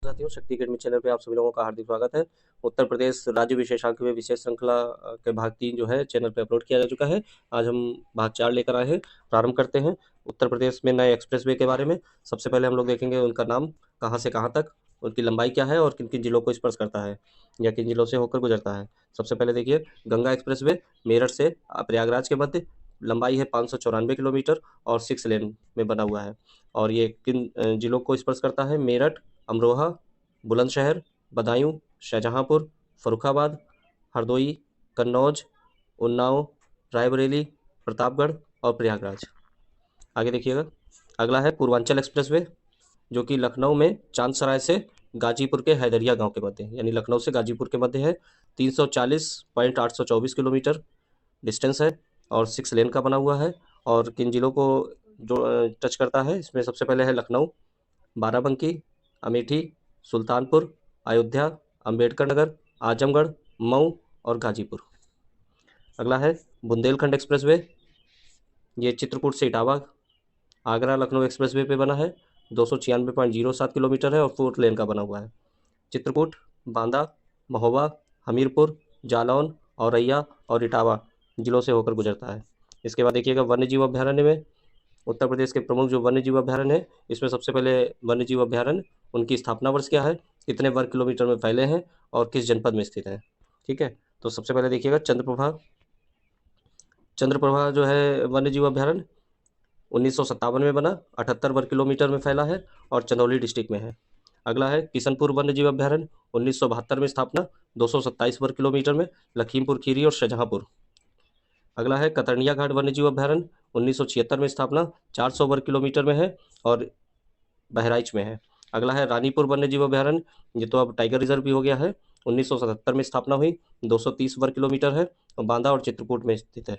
साथियों, शक्ति academy channel पे आप सभी लोगों का हार्दिक स्वागत है। उत्तर प्रदेश राज्य विशेषांक में विशेष श्रृंखला के भाग 3 जो है चैनल पे अपलोड किया जा चुका है। आज हम भाग 4 लेकर आए हैं। प्रारंभ करते हैं उत्तर प्रदेश में नए एक्सप्रेसवे के बारे में। सबसे पहले हम लोग देखेंगे उनका नाम, कहाँ से कहाँ तक, उनकी लंबाई क्या है और किन किन जिलों को स्पर्श करता है या किन जिलों से होकर गुजरता है। सबसे पहले देखिए गंगा एक्सप्रेसवे मेरठ से प्रयागराज के मध्य, लंबाई है 594 किलोमीटर और 6 लेन में बना हुआ है। और ये किन जिलों को स्पर्श करता है? मेरठ, अमरोहा, बुलंदशहर, बदायूं, शाहजहांपुर, फर्रुखाबाद, हरदोई, कन्नौज, उन्नाव, रायबरेली, प्रतापगढ़ और प्रयागराज। आगे देखिएगा, अगला है पूर्वांचल एक्सप्रेसवे, जो कि लखनऊ में चांदसराय से गाजीपुर के हैदरिया गांव के मध्य, यानी लखनऊ से गाजीपुर के मध्य है। 340.824 किलोमीटर डिस्टेंस है और 6 लेन का बना हुआ है। और किन जिलों को जो टच करता है, इसमें सबसे पहले है लखनऊ, बाराबंकी, अमेठी, सुल्तानपुर, अयोध्या, अंबेडकर नगर, आजमगढ़, मऊ और गाजीपुर। अगला है बुंदेलखंड एक्सप्रेसवे, ये चित्रकूट से इटावा आगरा लखनऊ एक्सप्रेसवे पे बना है। 296.07 किलोमीटर है और 4 लेन का बना हुआ है। चित्रकूट, बांदा, महोबा, हमीरपुर, जालौन, औरैया और इटावा जिलों से होकर गुजरता है। इसके बाद देखिएगा वन्य जीव अभ्यारण्य में उत्तर प्रदेश के प्रमुख जो वन्य जीव अभ्यारण्य है, इसमें सबसे पहले वन्य जीव अभ्यारण्य, उनकी स्थापना वर्ष क्या है, कितने वर्ग किलोमीटर में फैले हैं और किस जनपद में स्थित है। ठीक है, तो सबसे पहले देखिएगा चंद्रप्रभा। चंद्रप्रभा जो है वन्य जीव अभ्यारण्य 1957 में बना, 78 वर्ग किलोमीटर में फैला है और चंदौली डिस्ट्रिक्ट में है। अगला है किशनपुर वन्य जीव अभ्यारण्य, 1972 में स्थापना, 227 वर्ग किलोमीटर में, लखीमपुर खीरी और शाहजहांपुर। अगला है कतरनिया घाट वन्य जीव अभ्यारण्य, 1976 में स्थापना, 400 वर्ग किलोमीटर में है और बहराइच में है। अगला है रानीपुर वन्य जीव अभ्यारण्य, ये तो अब टाइगर रिजर्व भी हो गया है। 1977 में स्थापना हुई, 230 वर्ग किलोमीटर है और बांदा और चित्रकूट में स्थित है।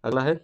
अगला है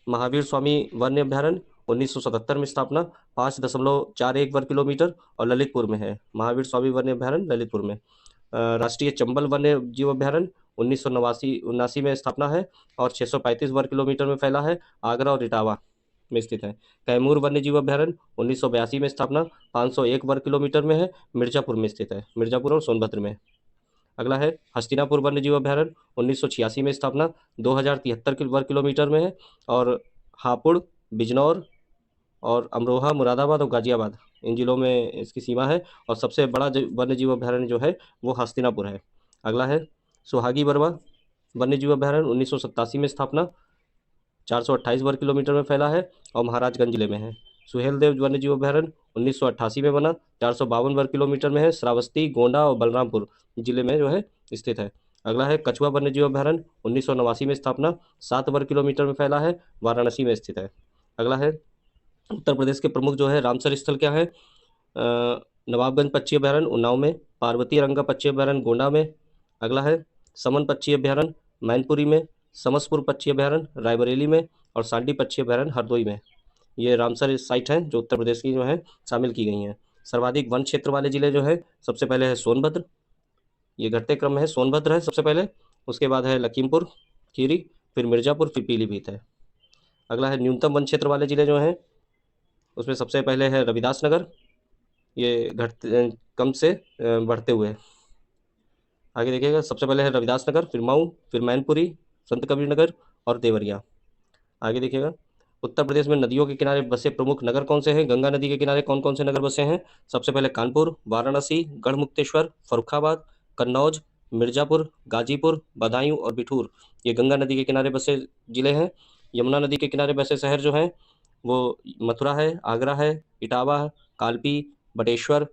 महावीर स्वामी वन्य अभ्यारण्य, 1977 में स्थापना, 5.41 वर्ग किलोमीटर और ललितपुर में है। महावीर स्वामी वन्य अभ्यारण्य ललितपुर में। राष्ट्रीय चंबल वन्य जीव अभ्यारण्य 1989 में स्थापना है और 635 वर्ग किलोमीटर में फैला है, आगरा और इटावा में स्थित है। कैमूर वन्य जीव अभ्यारण्य 1982 में स्थापना, 501 वर्ग किलोमीटर में है, मिर्जापुर में स्थित है, मिर्जापुर और सोनभद्र में। अगला है हस्तिनापुर वन्य जीव अभ्यारण्य, 1986 में स्थापना, 2073 वर्ग किलोमीटर में है और हापुड़, बिजनौर और अमरोहा, मुरादाबाद और गाजियाबाद इन जिलों में इसकी सीमा है। और सबसे बड़ा वन्य जीव अभ्यारण्य जो है वो हस्तिनापुर है। अगला है सुहागी बरवा वन्य जीव अभ्यारण्य, 1987 में स्थापना, 428 वर्ग किलोमीटर में फैला है और महाराजगंज जिले में है। सुहेलदेव वन्य जीव अभ्यारण्य 1988 में बना, 452 वर्ग किलोमीटर में है, श्रावस्ती, गोंडा और बलरामपुर जिले में जो है स्थित है। अगला है कछुआ वन्य जीव अभ्यारण्य, 1989 में स्थापना, 7 वर्ग किलोमीटर में फैला है, वाराणसी में स्थित है। अगला है उत्तर प्रदेश के प्रमुख जो है रामसर स्थल क्या है, नवाबगंज पक्षी अभ्यारण्य उन्नाव में, पार्वती रंगा पक्षी अभ्यारण्य गोंडा में। अगला है समन पक्षी अभ्यारण्य मैनपुरी में, समसपुर पक्षी अभ्यारण्य रायबरेली में और सांडी पक्षी अभ्यारण्य हरदोई में। ये रामसर साइट हैं जो उत्तर प्रदेश की जो है शामिल की गई हैं। सर्वाधिक वन क्षेत्र वाले जिले जो है, सबसे पहले है सोनभद्र, ये घटते क्रम में है, सोनभद्र है सबसे पहले, उसके बाद है लखीमपुर खीरी, फिर मिर्जापुर, फिर पीलीभीत है। अगला है न्यूनतम वन क्षेत्र वाले जिले जो हैं, उसमें सबसे पहले है रविदास नगर, ये घटते कम से बढ़ते हुए। आगे देखिएगा, सबसे पहले है रविदास नगर, फिर मऊ, फिर मैनपुरी, संत कबीर नगर और देवरिया। आगे देखिएगा, उत्तर प्रदेश में नदियों के किनारे बसे प्रमुख नगर कौन से हैं? गंगा नदी के किनारे कौन कौन से नगर बसे हैं? सबसे पहले कानपुर, वाराणसी, गढ़मुक्तेश्वर, फर्रुखाबाद, कन्नौज, मिर्जापुर, गाजीपुर, बदायूं और बिठूर, ये गंगा नदी के किनारे बसे जिले हैं। यमुना नदी के किनारे बसे शहर जो हैं वो मथुरा है, आगरा है, इटावा, कालपी, बटेश्वर,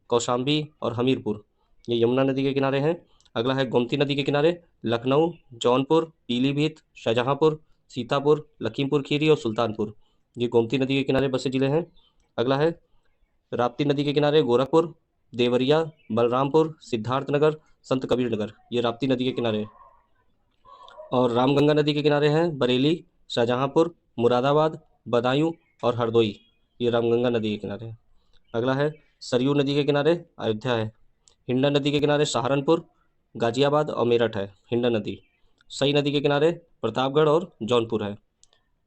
कौशाम्बी और हमीरपुर, ये यमुना नदी के किनारे हैं। अगला है गोमती नदी के किनारे लखनऊ, जौनपुर, पीलीभीत, शाहजहांपुर, सीतापुर, लखीमपुर खीरी और सुल्तानपुर, ये गोमती नदी के किनारे बसे जिले हैं। अगला है राप्ती नदी के किनारे गोरखपुर, देवरिया, बलरामपुर, सिद्धार्थनगर, संत कबीर नगर, ये राप्ती नदी के किनारे। और रामगंगा नदी के किनारे हैं बरेली, शाहजहांपुर, मुरादाबाद, बदायूं और हरदोई, ये रामगंगा नदी के किनारे हैं। अगला है सरयू नदी के किनारे अयोध्या है। हिंडा नदी के किनारे सहारनपुर, गाजियाबाद और मेरठ है हिंडा नदी। सई नदी के किनारे प्रतापगढ़ और जौनपुर है।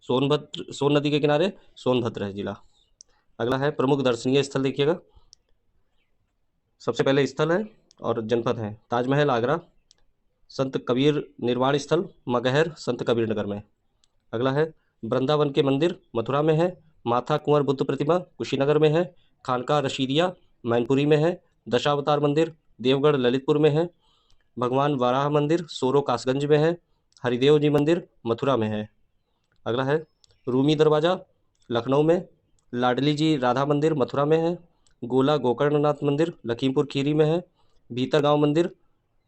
सोन नदी के किनारे सोनभद्र है जिला। अगला है प्रमुख दर्शनीय स्थल देखिएगा, सबसे पहले स्थल है और जनपद है ताजमहल आगरा, संत कबीर निर्वाण स्थल मगहर संत कबीर नगर में। अगला है वृंदावन के मंदिर मथुरा में है, माथा कुंवर बुद्ध प्रतिमा कुशीनगर में है, खानका रशीदिया मैनपुरी में है, दशावतार मंदिर देवगढ़ ललितपुर में है, भगवान वाराह मंदिर सोरो कासगंज में है, हरिदेव जी मंदिर मथुरा में है। अगला है रूमी दरवाज़ा लखनऊ में, लाडली जी राधा मंदिर मथुरा में है, गोला गोकर्णनाथ मंदिर लखीमपुर खीरी में है, भीतर गांव मंदिर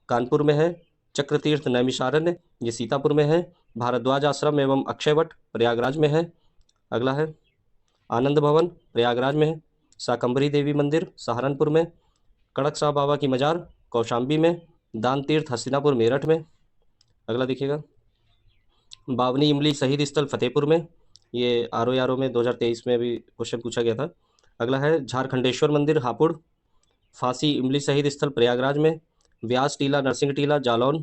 कानपुर में है, चक्रतीर्थ नैमिषारण्य ये सीतापुर में है, भारद्वाज आश्रम एवं अक्षयवट प्रयागराज में है। अगला है आनंद भवन प्रयागराज में है, शाकंभरी देवी मंदिर सहारनपुर में, कड़क साह बाबा की मजार कौशाम्बी में, दान तीर्थ हस्तिनापुर मेरठ में। अगला देखिएगा बावनी इमली शहीद स्थल फतेहपुर में, ये आर में 2023 में भी क्वेश्चन पूछा गया था। अगला है झारखंडेश्वर मंदिर हापुड़, फांसी इमली शहीद स्थल प्रयागराज में, व्यास टीला नरसिंह टीला जालौन,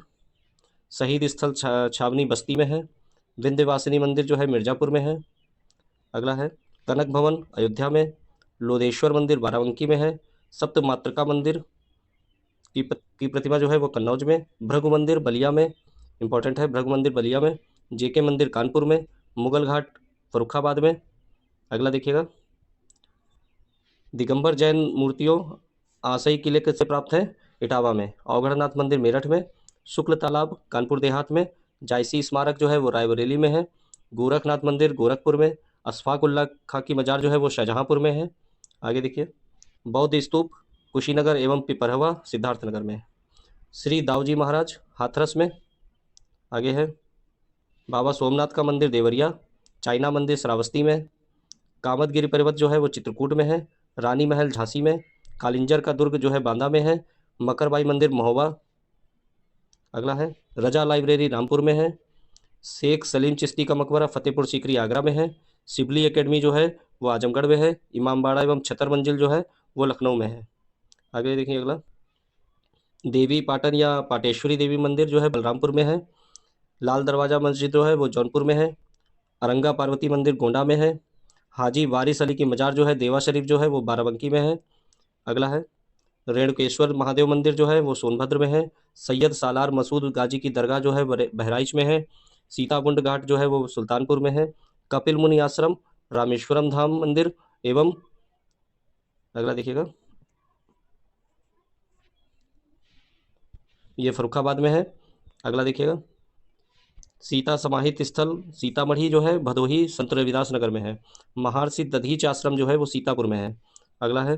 शहीद स्थल छावनी बस्ती में है, विंध्यवासिनी मंदिर जो है मिर्ज़ापुर में है। अगला है कनक भवन अयोध्या में, लोधेश्वर मंदिर बाराबंकी में है, सप्त मातृका मंदिर की प्रतिमा जो है वो कन्नौज में, भृगु मंदिर बलिया में, इंपॉर्टेंट है भृगु मंदिर बलिया में, जेके मंदिर कानपुर में, मुगल घाट फरुखाबाद में। अगला देखिएगा दिगंबर जैन मूर्तियों आसई किले से प्राप्त है इटावा में, अवगढ़नाथ मंदिर मेरठ में, शुक्ल तालाब कानपुर देहात में, जायसी स्मारक जो है वो रायबरेली में है, गोरखनाथ मंदिर गोरखपुर में, अशफाकुल्ला खां की मजार जो है वो शाहजहाँपुर में है। आगे देखिए बौद्ध स्तूप कुशीनगर एवं पिपरहवा सिद्धार्थनगर में, श्री दाऊजी महाराज हाथरस में। आगे है बाबा सोमनाथ का मंदिर देवरिया, चाइना मंदिर श्रावस्ती में, कामतगिरी पर्वत जो है वो चित्रकूट में है, रानी महल झांसी में, कालिंजर का दुर्ग जो है बांदा में है, मकरबाई मंदिर महोबा। अगला है रजा लाइब्रेरी रामपुर में है, शेख सलीम चिश्ती का मकबरा फतेहपुर सीकरी आगरा में है, सिबली एकेडमी जो है वो आजमगढ़ में है, इमामबाड़ा एवं छतर मंजिल जो है वो लखनऊ में है। आगे देखिए अगला देवी पाटन या पाटेश्वरी देवी मंदिर जो है बलरामपुर में है, लाल दरवाज़ा मस्जिद जो है वो जौनपुर में है, अरंगा पार्वती मंदिर गोंडा में है, हाजी वारिस अली की मजार जो है देवा शरीफ जो है वो बाराबंकी में है। अगला है रेणुकेश्वर महादेव मंदिर जो है वो सोनभद्र में है, सैयद सालार मसूद गाजी की दरगाह जो है बहराइच में है, सीताकुंड घाट जो है वो सुल्तानपुर में है, कपिल मुनि आश्रम रामेश्वरम धाम मंदिर एवं अगला देखिएगा ये फरुखाबाद में है। अगला देखिएगा सीता समाहित स्थल सीतामढ़ी जो है भदोही संत रविदास नगर में है, महर्षि दधीच आश्रम जो है वो सीतापुर में है। अगला है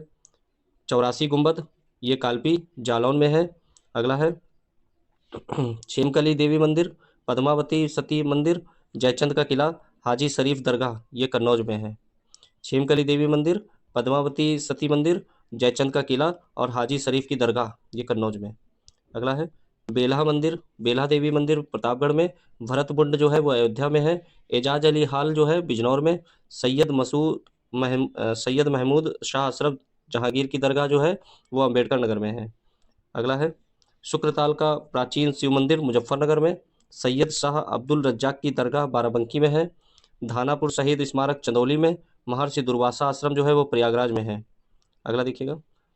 चौरासी गुंबद ये कालपी जालौन में है। अगला है छेमकली देवी मंदिर पद्मावती सती मंदिर जयचंद का किला हाजी शरीफ दरगाह ये कन्नौज में है, छेमकली देवी मंदिर पद्मावती सती मंदिर जयचंद का किला और हाजी शरीफ की दरगाह ये कन्नौज में। अगला है बेल्हा मंदिर बेल्हा देवी मंदिर प्रतापगढ़ में, भरतकुंड जो है वो अयोध्या में है, एजाज अली हाल जो है बिजनौर में, सैयद महमूद शाह अशरफ जहांगीर की दरगाह जो है वो अम्बेडकर नगर में है। अगला है शुक्रताल का प्राचीन शिव मंदिर मुजफ्फरनगर में, सैयद शाह अब्दुल रज्जाक की दरगाह बाराबंकी में है, धानापुर शहीद स्मारक चंदौली में, महर्षि दुर्वासा आश्रम जो है वो प्रयागराज में है। अगला देखिएगा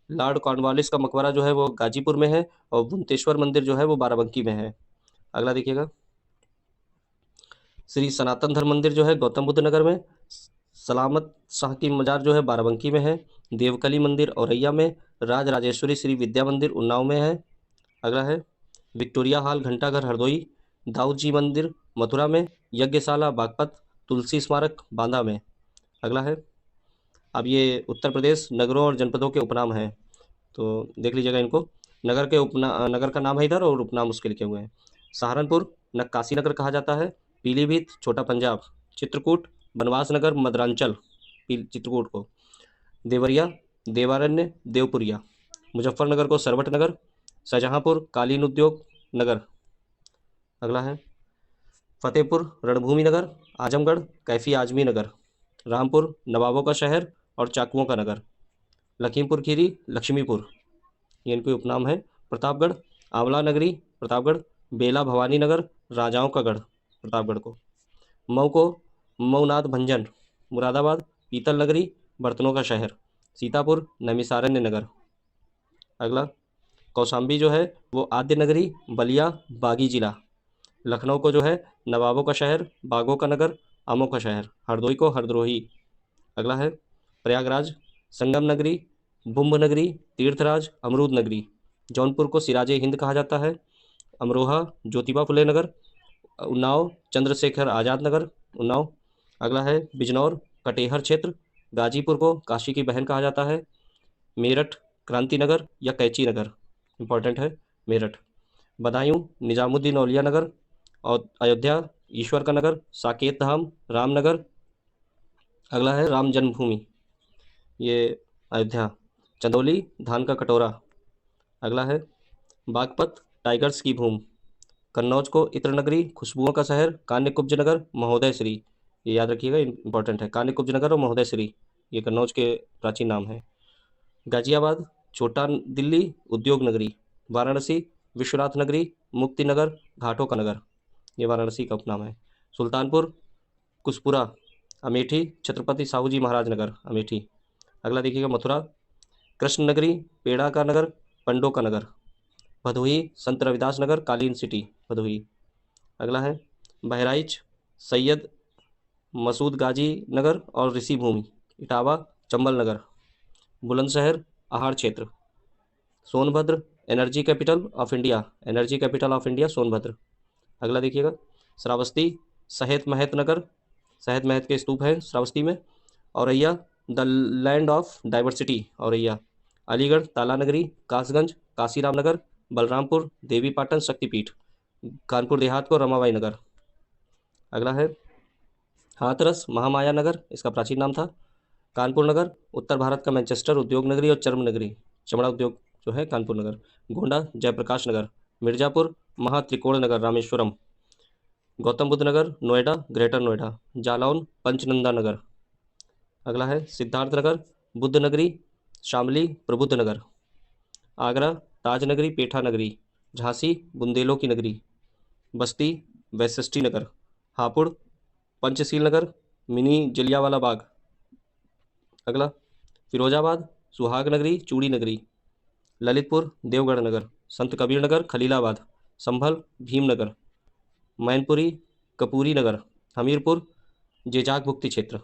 लॉर्ड कॉर्नवालिस का मकबरा जो है वो गाजीपुर में है और बुंतेश्वर मंदिर जो है वो बाराबंकी में है। अगला देखिएगा श्री सनातन धर्म मंदिर जो है गौतम बुद्ध नगर में, सलामत शाह की मजार जो है बाराबंकी में है, देवकली मंदिर औरैया में, राज राजेश्वरी श्री विद्या मंदिर उन्नाव में है। अगला है विक्टोरिया हॉल घंटाघर हरदोई, दाऊद जी मंदिर मथुरा में, यज्ञशाला बागपत, तुलसी स्मारक बांदा में। अगला है अब ये उत्तर प्रदेश नगरों और जनपदों के उपनाम हैं, तो देख लीजिएगा इनको, नगर का नाम है इधर और उपनाम उसके लिखे हुए हैं। सहारनपुर नक्काशी नगर कहा जाता है, पीलीभीत छोटा पंजाब, चित्रकूट बनवास नगर मद्रांचल चित्रकूट को, देवरिया देवारण्य देवपुरिया, मुजफ्फरनगर को सरवट नगर, शाहजहाँपुर कालीन उद्योग नगर। अगला है फतेहपुर रणभूमि नगर, आजमगढ़ कैफी आजमी नगर, रामपुर नवाबों का शहर और चाकुओं का नगर, लखीमपुर खीरी लक्ष्मीपुर ये इनके उपनाम है, प्रतापगढ़ आंवला नगरी प्रतापगढ़, बेला भवानी नगर राजाओं का गढ़ प्रतापगढ़ को, मऊ को मऊनाथ भंजन मुरादाबाद, पीतल नगरी बर्तनों का शहर, सीतापुर नैमिषारण्य नगर। अगला कौशाम्बी जो है वो आद्य नगरी, बलिया बागी जिला। लखनऊ को जो है नवाबों का शहर, बागों का नगर, आमों का शहर। हरदोई को हरद्रोही। अगला है प्रयागराज संगम नगरी, बुम्ब नगरी, तीर्थराज, अमरूद नगरी। जौनपुर को सिराजे हिंद कहा जाता है। अमरोहा ज्योतिबा फुले नगर। उन्नाव चंद्रशेखर आज़ाद नगर, उन्नाव। अगला है बिजनौर कटेहर क्षेत्र। गाजीपुर को काशी की बहन कहा जाता है। मेरठ क्रांति नगर या कैची नगर, इंपॉर्टेंट है मेरठ। बदायूं निजामुद्दीन औलिया नगर। और अयोध्या ईश्वर का नगर, साकेत धाम रामनगर। अगला है राम जन्मभूमि, ये अयोध्या। चंदौली धान का कटोरा। अगला है बागपत टाइगर्स की भूमि। कन्नौज को इत्र नगरी, खुशबुओं का शहर, कान्य कुब्ज नगर, महोदय श्री। ये याद रखिएगा, इंपॉर्टेंट है। कान्य कुब्ज नगर और महोदय श्री ये कन्नौज के प्राचीन नाम हैं। गाजियाबाद छोटा दिल्ली उद्योग नगरी। वाराणसी विश्वनाथ नगरी, मुक्ति नगर, घाटों का नगर, ये वाराणसी का उपनाम है। सुल्तानपुर कुशपुरा, अमेठी छत्रपति साहू जी महाराज नगर, अमेठी। अगला देखिएगा मथुरा कृष्ण नगरी, पेड़ा का नगर, पंडों का नगर। भदोही संत रविदास नगर, कालीन सिटी, भदोही। अगला है बहराइच सैयद मसूद गाजी नगर और ऋषि भूमि। इटावा चंबल नगर। बुलंदशहर आहार क्षेत्र। Sonbhadra energy capital of India, energy capital of India Sonbhadra. अगला देखिएगा श्रावस्ती सहेत महत नगर, सहेत महत के स्तूप है श्रावस्ती में। Auraiya the land of diversity, Auraiya. Aligarh ताला नगरी, कासगंज काशीराम नगर, बलरामपुर देवी पाटन शक्तिपीठ। कानपुर देहात को रमाबाई नगर। अगला है हाथरस महामाया नगर, इसका प्राचीन नाम था। कानपुर नगर उत्तर भारत का मैनचेस्टर उद्योग नगरी और चर्म नगरी, चमड़ा उद्योग जो है कानपुर नगर। गोंडा जयप्रकाश नगर। मिर्जापुर महात्रिकोण नगर रामेश्वरम। गौतम बुद्ध नगर नोएडा ग्रेटर नोएडा। जालौन पंचनंदा नगर। अगला है सिद्धार्थ नगर बुद्ध नगरी, शामली प्रबुद्ध नगर। आगरा ताज नगरी पेठा नगरी। झांसी बुंदेलों की नगरी। बस्ती वैशिष्टि नगर। हापुड़ पंचशील नगर, मिनी जलियावाला बाग। अगला फिरोजाबाद सुहाग नगरी चूड़ी नगरी। ललितपुर देवगढ़ नगर। संत कबीर नगर खलीलाबाद। संभल भीमनगर। मैनपुरी कपूरी नगर। हमीरपुर जेजाग मुक्ति क्षेत्र।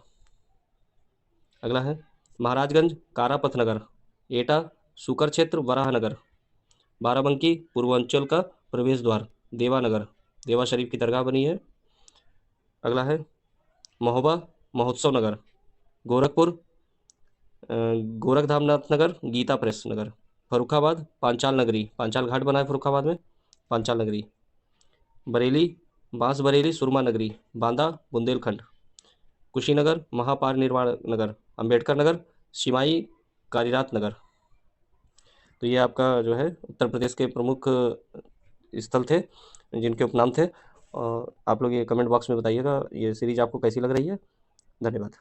अगला है महाराजगंज कारापथ नगर। एटा सुकर क्षेत्र वराह नगर। बाराबंकी पूर्वांचल का प्रवेश द्वार देवानगर, देवा शरीफ की दरगाह बनी है। अगला है महोबा महोत्सव नगर। गोरखपुर गोरखधामनाथ नगर गीता प्रेस नगर। फरुखाबाद पांचाल नगरी, पांचाल घाट बना है फरुखाबाद में, पांचाल नगरी। बरेली बांस बरेली सुरमा नगरी, बांदा बुंदेलखंड। कुशीनगर महापरिनिर्वाण नगर, अंबेडकर नगर, शिमाई कारीरात नगर। तो ये आपका जो है उत्तर प्रदेश के प्रमुख स्थल थे जिनके उपनाम थे। और आप लोग ये कमेंट बॉक्स में बताइएगा ये सीरीज आपको कैसी लग रही है। धन्यवाद।